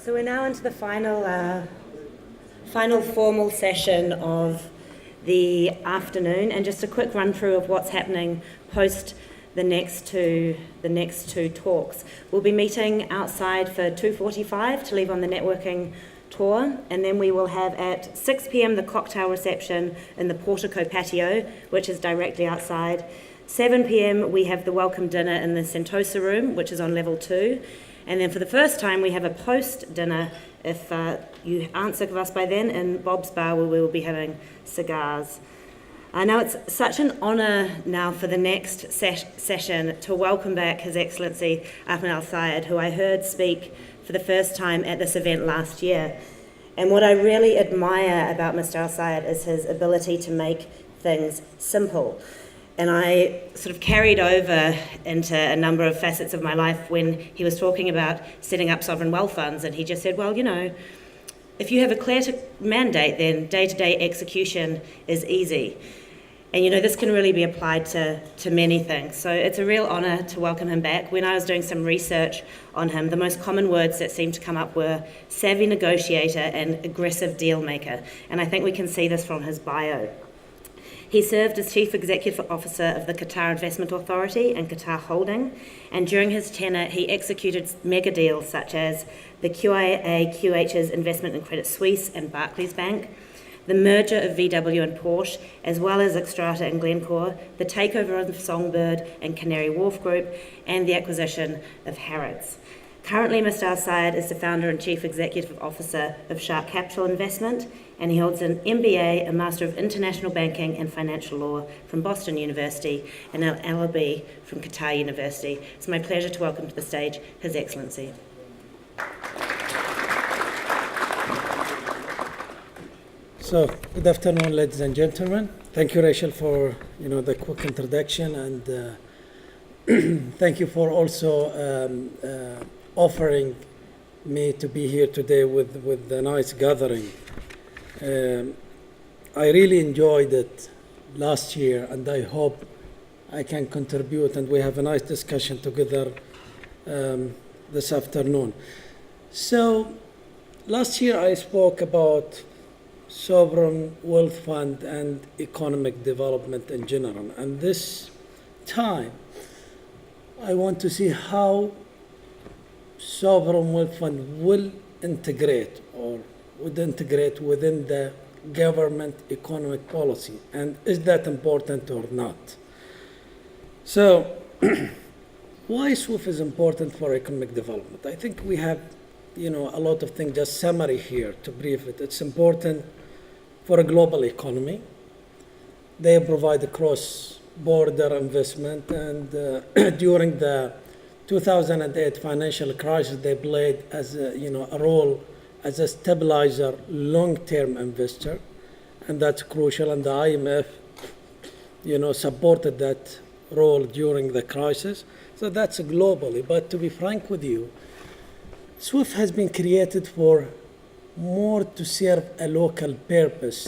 So we're now into the final formal session of the afternoon, and just a quick run through of what's happening post the next two talks. We'll be meeting outside for 2:45 to leave on the networking tour, and then we will have at 6 p.m. the cocktail reception in the portico patio, which is directly outside. 7 p.m. we have the welcome dinner in the Sentosa room, which is on level 2. And then for the first time, we have a post-dinner, if you aren't sick of us by then, in Bob's Bar, where we will be having cigars. Now, it's such an honour now for the next session to welcome back His Excellency Ahmad Al-Sayed, who I heard speak for the first time at this event last year. And what I really admire about Mr. Al-Sayed is his ability to make things simple. And I sort of carried over into a number of facets of my life when he was talking about setting up sovereign wealth funds, and he just said, well, you know, if you have a clear mandate, then day-to-day execution is easy. And, you know, this can really be applied to many things. So it's a real honour to welcome him back. When I was doing some research on him, the most common words that seemed to come up were savvy negotiator and aggressive deal maker. And I think we can see this from his bio. He served as Chief Executive Officer of the Qatar Investment Authority and Qatar Holding, and during his tenure he executed mega deals such as the QIA-QH's investment in Credit Suisse and Barclays Bank, the merger of VW and Porsche, as well as Xstrata and Glencore, the takeover of Songbird and Canary Wharf Group, and the acquisition of Harrods. Currently, Mr. Al-Sayed is the founder and Chief Executive Officer of Shark Capital Investment, and he holds an MBA, a Master of International Banking and Financial Law from Boston University, and an LLB from Qatar University. It's my pleasure to welcome to the stage His Excellency. So, good afternoon, ladies and gentlemen. Thank you, Rachel, for the quick introduction, and thank you for also offering me to be here today with the nice gathering. I really enjoyed it last year, and I hope I can contribute, and we have a nice discussion together this afternoon. So, last year I spoke about sovereign wealth fund and economic development in general, and this time I want to see how sovereign wealth fund will integrate or would integrate within the government economic policy, and is that important or not? So, why SWIFT is important for economic development? I think we have, a lot of things, just summary here to brief it. It's important for a global economy. They provide cross-border investment, and during the 2008 financial crisis, they played as a role as a stabilizer, long-term investor, and that's crucial. And the IMF, supported that role during the crisis. So that's globally. But to be frank with you, SWIFT has been created for more to serve a local purpose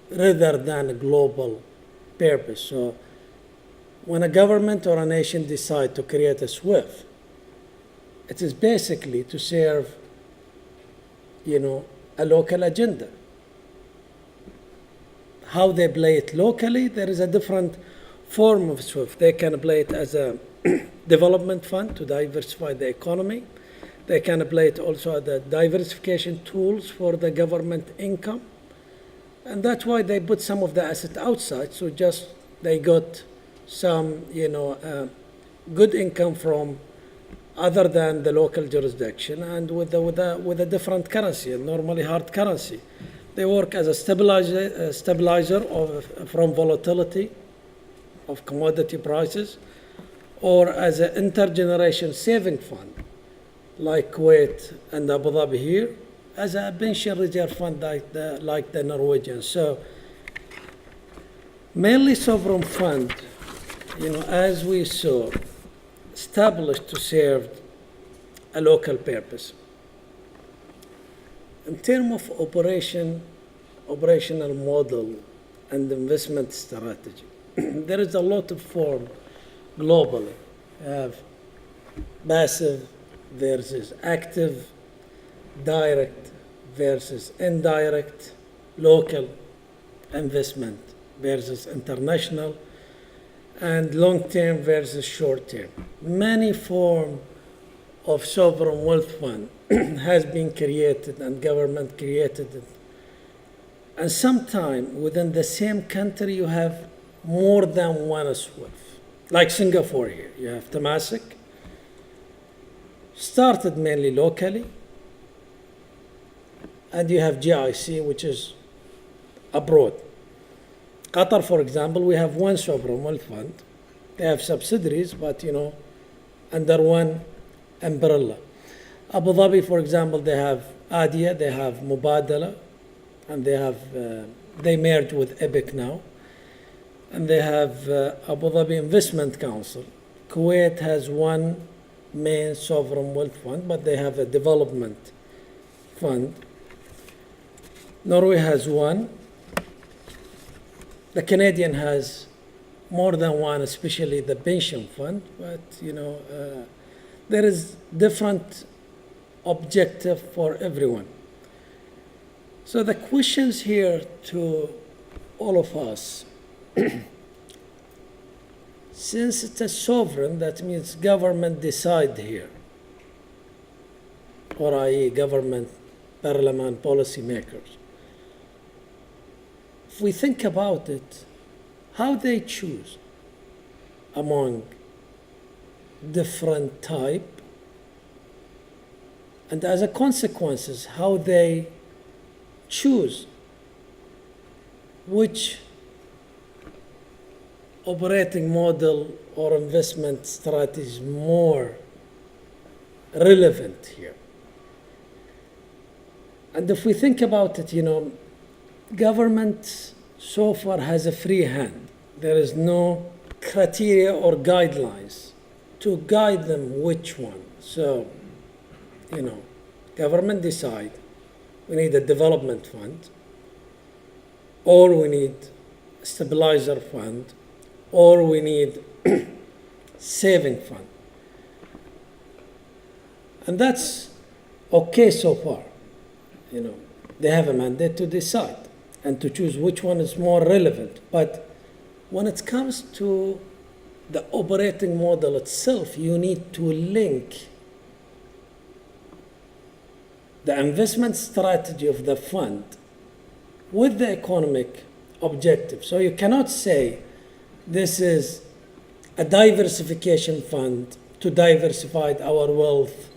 rather than a global purpose. So when a government or a nation decide to create a SWIFT, it is basically to serve, a local agenda. How they play it locally, there is a different form of SWIFT. They can play it as a development fund to diversify the economy. They can play it also as the diversification tools for the government income. And that's why they put some of the assets outside. So just they got some, good income from other than the local jurisdiction, and with a different currency, and normally hard currency. They work as a stabilizer from volatility of commodity prices, or as an intergeneration saving fund, like Kuwait and Abu Dhabi here, as a pension reserve fund like the Norwegians. So mainly sovereign fund, as we saw, established to serve a local purpose. In terms of operational model and investment strategy, there is a lot of form globally. You have passive versus active direct versus indirect, local investment versus international, and long-term versus short-term. Many form of sovereign wealth fund has been created and government created it. And sometimes within the same country you have more than one SWIFT. Like Singapore here, you have Temasek, started mainly locally, and you have GIC, which is abroad. Qatar, for example, we have one sovereign wealth fund. They have subsidiaries, but under one umbrella. Abu Dhabi, for example, they have ADIA, they have Mubadala, and they merged with EPIC now. And they have Abu Dhabi Investment Council. Kuwait has one main sovereign wealth fund, but they have a development fund. Norway has one. The Canadian has more than one, especially the pension fund, but there is different objective for everyone. So the questions here to all of us, since it's a sovereign, that means government decide here, or i.e. government, parliament, policy makers. If we think about it, how they choose among different type, and as a consequences, how they choose which operating model or investment strategy is more relevant here. And if we think about it, government so far has a free hand. There is no criteria or guidelines to guide them which one. So, government decide we need a development fund, or we need a stabilizer fund, or we need saving fund. And that's okay so far. They have a mandate to decide and to choose which one is more relevant. But when it comes to the operating model itself, you need to link the investment strategy of the fund with the economic objective. So you cannot say this is a diversification fund to diversify our wealth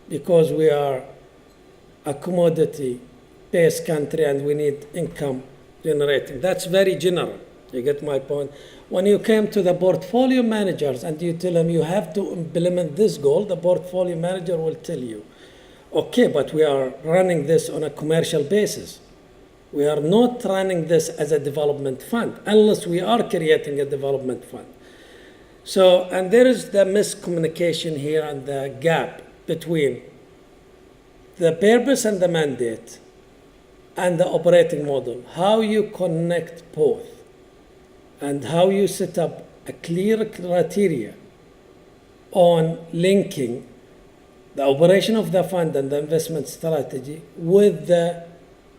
because we are a commodity-based country and we need income generating. That's very general. You get my point? When you came to the portfolio managers and you tell them you have to implement this goal, the portfolio manager will tell you, okay, but we are running this on a commercial basis. We are not running this as a development fund unless we are creating a development fund. So, and there is the miscommunication here and the gap between the purpose and the mandate and the operating model. How you connect both and how you set up a clear criteria on linking the operation of the fund and the investment strategy with the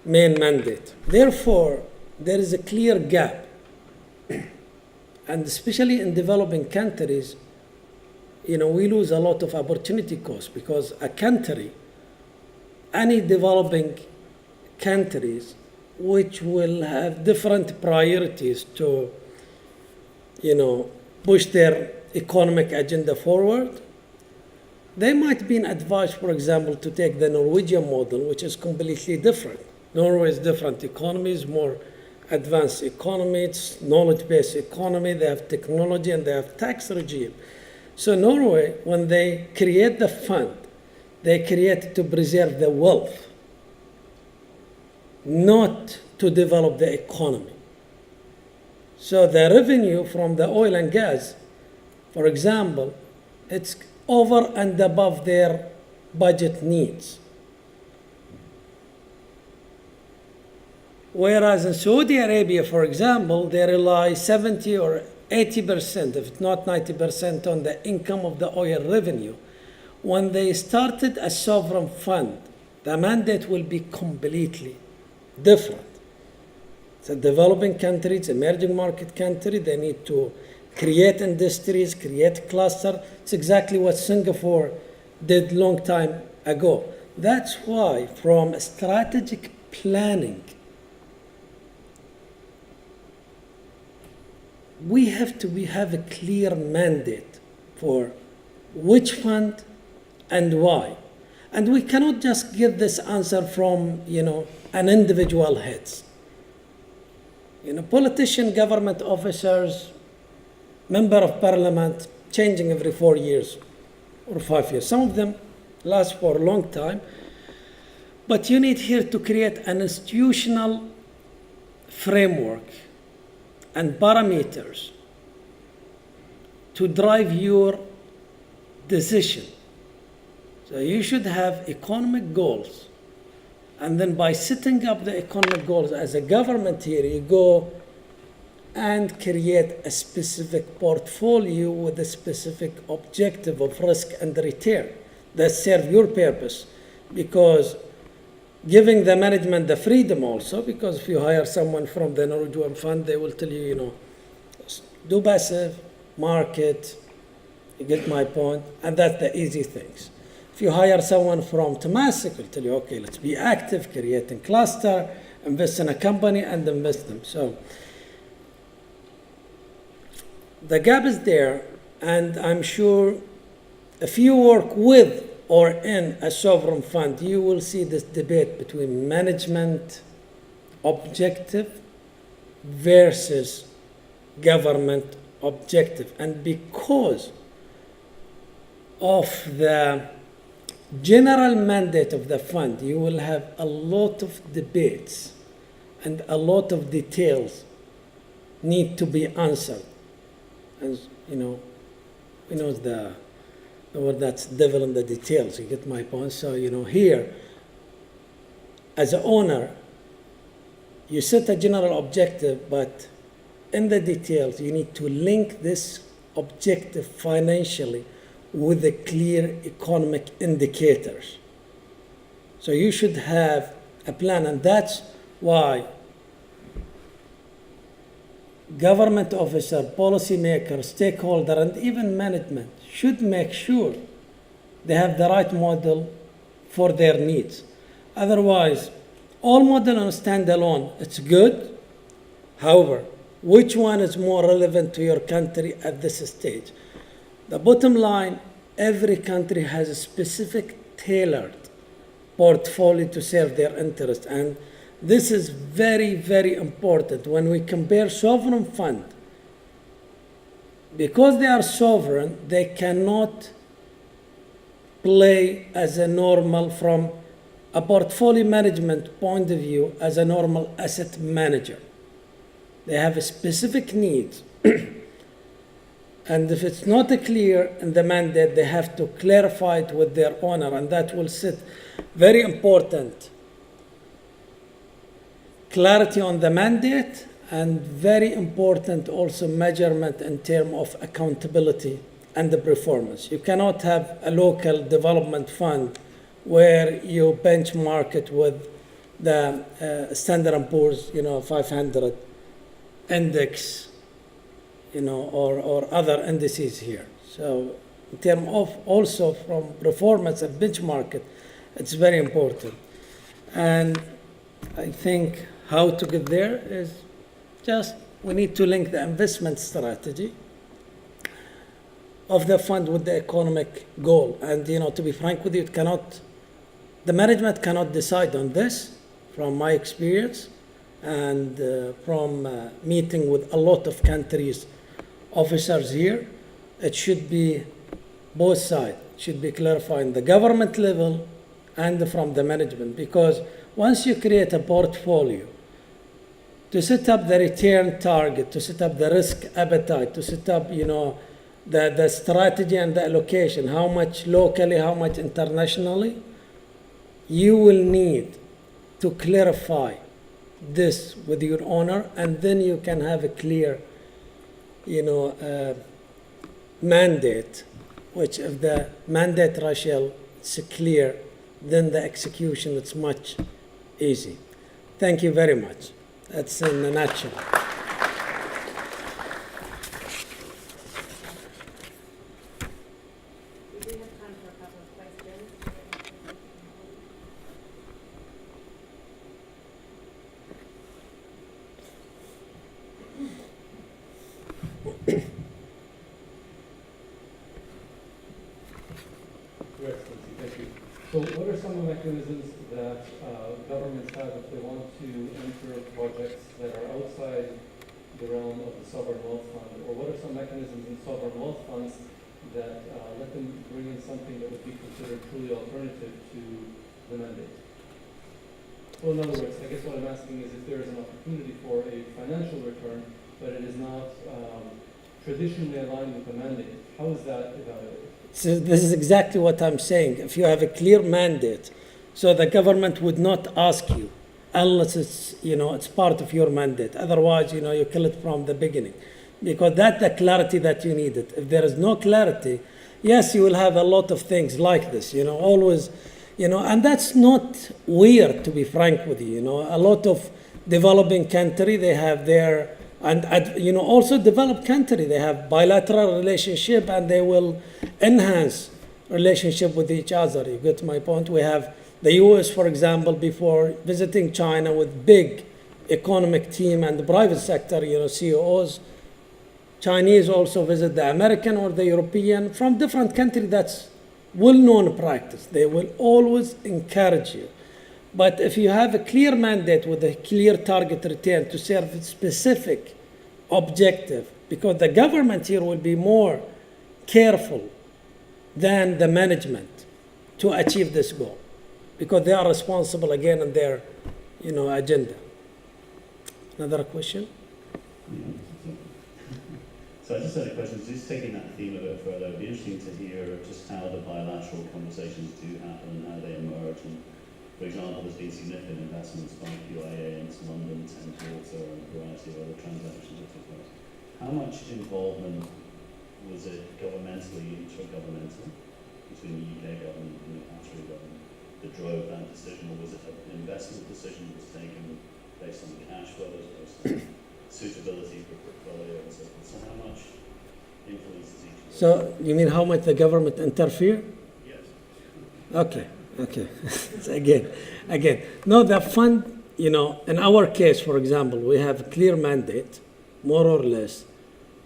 main mandate. Therefore, there is a clear gap. And especially in developing countries, we lose a lot of opportunity cost because a country, any developing countries, which will have different priorities to, push their economic agenda forward, they might be advised, for example, to take the Norwegian model, which is completely different. Norway is different economies, more advanced economy, it's knowledge-based economy, they have technology and they have tax regime. So Norway, when they create the fund, they create it to preserve the wealth, not to develop the economy. So the revenue from the oil and gas, for example, it's over and above their budget needs. Whereas in Saudi Arabia, for example, they rely 70 or 80%, if not 90%, on the income of the oil revenue. When they started a sovereign fund, the mandate will be completely different. It's a developing country, it's an emerging market country. They need to create industries, create cluster. It's exactly what Singapore did long time ago. That's why from strategic planning, we have a clear mandate for which fund and why. And we cannot just get this answer from, an individual heads. Politician, government officers, member of parliament, changing every 4 years or 5 years. Some of them last for a long time. But you need here to create an institutional framework and parameters to drive your decision. So you should have economic goals. And then by setting up the economic goals as a government here, you go and create a specific portfolio with a specific objective of risk and return that serve your purpose. Because giving the management the freedom also, because if you hire someone from the Norwegian fund, they will tell you, do passive, market, you get my point, and that's the easy things. If you hire someone from Temasek, they'll tell you, okay, let's be active, creating cluster, invest in a company, and invest them. So the gap is there, and I'm sure if you work with or in a sovereign fund, you will see this debate between management objective versus government objective. And because of the general mandate of the fund, you will have a lot of debates and a lot of details need to be answered. And the word that's devil in the details, you get my point? So, here, as an owner, you set a general objective, but in the details, you need to link this objective financially with the clear economic indicators. So you should have a plan, and that's why government officer, policymaker, stakeholder, and even management should make sure they have the right model for their needs. Otherwise, all model on standalone, it's good. However, which one is more relevant to your country at this stage? The bottom line, every country has a specific tailored portfolio to serve their interest. And this is very, very important when we compare sovereign fund. Because they are sovereign, they cannot play as a normal, from a portfolio management point of view, as a normal asset manager. They have a specific needs. And if it's not clear in the mandate, they have to clarify it with their owner, and that will set very important clarity on the mandate, and very important also measurement in terms of accountability and the performance. You cannot have a local development fund where you benchmark it with the Standard & Poor's 500 index, or other indices here. So in terms of also from performance and benchmark, it's very important. And I think how to get there is just we need to link the investment strategy of the fund with the economic goal. And to be frank with you, the management cannot decide on this, from my experience and from meeting with a lot of countries officers here. It should be both sides. It should be clarified the government level and from the management, because once you create a portfolio to set up the return target, to set up the risk appetite, to set up the strategy and the allocation, how much locally, how much internationally, you will need to clarify this with your owner, and then you can have a clear mandate, which if the mandate rationale is clear, then the execution is much easy. Thank you very much. That's in a nutshell. We do have time for a couple of questions. Your Excellency, thank you. So what are some mechanisms that governments have if they want to enter projects that are outside the realm of the sovereign wealth fund? Or what are some mechanisms in sovereign wealth funds that let them bring in something that would be considered truly alternative to the mandate? So in other words, I guess what I'm asking is if there is an opportunity for a financial return, but it is not traditionally aligned with the mandate, how is that evaluated? So this is exactly what I'm saying. If you have a clear mandate, so the government would not ask you unless it's part of your mandate. Otherwise, you kill it from the beginning. Because that's the clarity that you needed. If there is no clarity, yes, you will have a lot of things like this, always, and that's not weird, to be frank with you. A lot of developing country, they have their, and also developed country, they have bilateral relationship and they will enhance relationship with each other. You get my point? We have the US, for example, before visiting China with big economic team and the private sector, CEOs, Chinese also visit the American or the European from different countries. That's well-known practice. They will always encourage you. But if you have a clear mandate with a clear target return to serve a specific objective, because the government here will be more careful than the management to achieve this goal, because they are responsible again in their, agenda. Another question? So I just had a question, just taking that theme a bit further, it'd be interesting to hear just how the bilateral conversations do happen and how they emerge. And for example, there's been significant investments by QIA into London, Thames Water, and a variety of other transactions that took place. How much involvement was it governmentally, intergovernmental, between the UK government and the Qatari government that drove that decision, or was it an investment decision that was taken based on cash flows, based on suitability for portfolio and so forth? So how much influence does each? So you mean how much the government interfere? Yes. Okay. So again, no, the fund, in our case, for example, we have a clear mandate, more or less.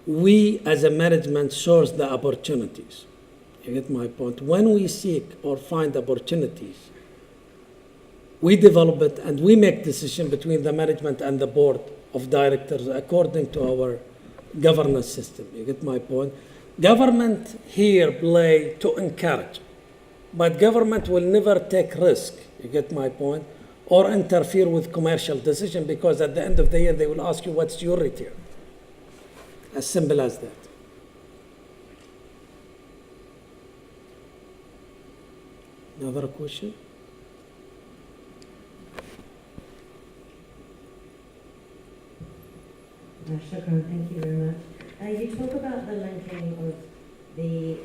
We, as a management, source the opportunities. You get my point? When we seek or find opportunities, we develop it and we make decision between the management and the board of directors according to our governance system. You get my point? Government here play to encourage. But government will never take risk, you get my point, or interfere with commercial decision, because at the end of the year they will ask you what's your return. As simple as that. Another question? Shukran, thank you very much. You talk about the linking of the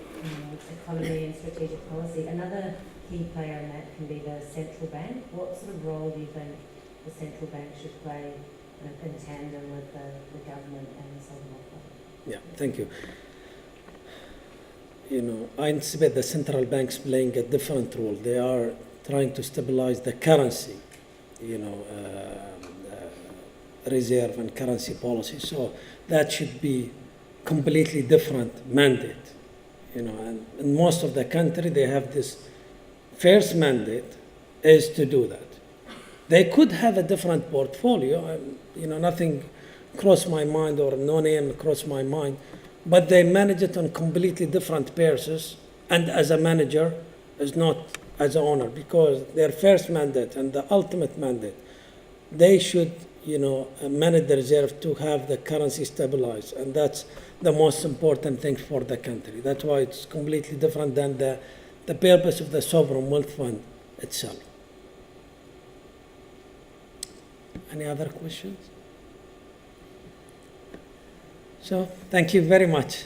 economy and strategic policy. Another key player in that can be the central bank. What sort of role do you think the central bank should play in tandem with the government and the sovereign wealth fund? Yeah, thank you. I anticipate the central banks playing a different role. They are trying to stabilize the currency, reserve and currency policy. So that should be completely different mandate. And in most of the country, they have this first mandate is to do that. They could have a different portfolio, nothing crossed my mind or no name crossed my mind, but they manage it on completely different basis, and as a manager is not as an owner, because their first mandate and the ultimate mandate, they should manage the reserve to have the currency stabilized, and that's the most important thing for the country. That's why it's completely different than the purpose of the sovereign wealth fund itself. Any other questions? So, thank you very much.